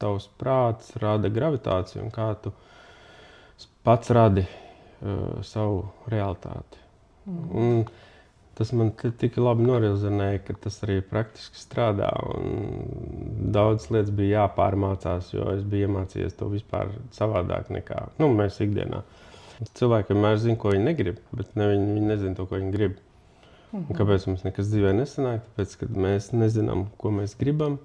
tavs prāts rada gravitāciju un kā tu pats radi savu realitāti. Un tas man tik labi norizonēja, ka tas arī praktiski strādā. Daudz lietas bija jāpārmācās, jo es biju iemācījies to vispār savādāk nekā mēs ikdienā. Cilvēki vienmēr zina, ko viņi negrib, bet viņi nezina to, ko viņi grib. Un kāpēc mums nekas dzīvē nesanāk? Tāpēc, ka mēs nezinām, ko mēs gribam.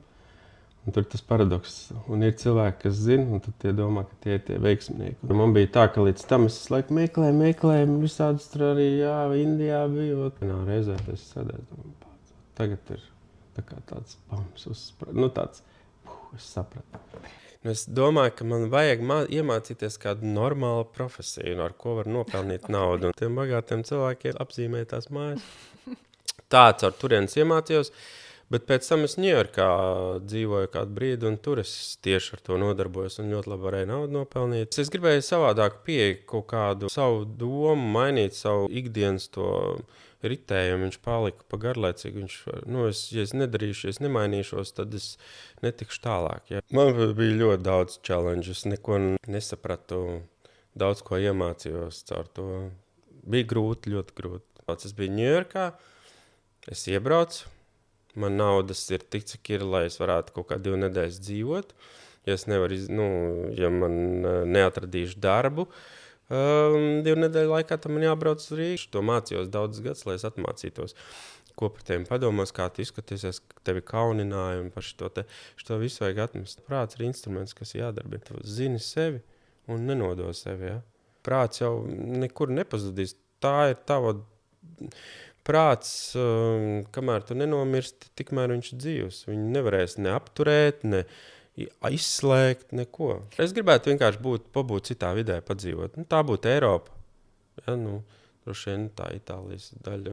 Un tur tas paradoks. Un ir cilvēki, kas zina, un tad tie domā, ka tie ir tie veiksminieki. Un man bija tā, ka līdz tam es laiku meklēju, visādus tur arī, Indijā biju. Vienā reizē es sēdēju, tagad ir tā kā tāds bams tāds, es sapratu. Es domāju, ka man vajag iemācīties kādu normālu profesiju, ar ko var nopelnīt naudu. Un tiem bagātiem cilvēkiem apzīmē tās mājas. Tāds ar turienes iemācījos. Bet pēc tam es Ņujorkā dzīvoju kādu brīdi, un tur es tieši ar to nodarbojos un ļoti labi varēju naudu nopelnīt. Es gribēju savādāk pieeja kaut kādu savu domu, mainīt savu ikdienas to ritējumu. Viņš palika pa garlaicīgu. Ja es nedarīšu, ja es nemainīšos, tad es netikšu tālāk. Ja. Man bija ļoti daudz challenge, es neko nesapratu, daudz ko iemācījos caur to. Bija grūti, ļoti grūti. Es biju Ņujorkā, es iebraucu. Man naudas ir tik, cik ir, lai es varētu kaut kā 2 nedēļas dzīvot. Ja es nevaru, ja man neatradīšu darbu 2 nedēļu laikā, tad man jābrauc uz Rīgu. To mācījos daudzus gadus, lai es atmācītos, ko par tiem padomos, kā tu izskatīsies, tevi kaunināja un par šo visu vajag atmest. Prāts ir instruments, kas jādarbina. Tu zini sevi un nenodo sevi. Ja? Prāts jau nekur nepazudīs. Tā ir tava... Prāts, kamēr tu nenomirsti, tikmēr viņš ir dzīvs. Viņu nevarēs ne apturēt, ne izslēgt, neko. Es gribētu vienkārši pabūt citā vidē, padzīvot. Tā būtu Eiropa. Ja, droši vien tā Itālijas daļa.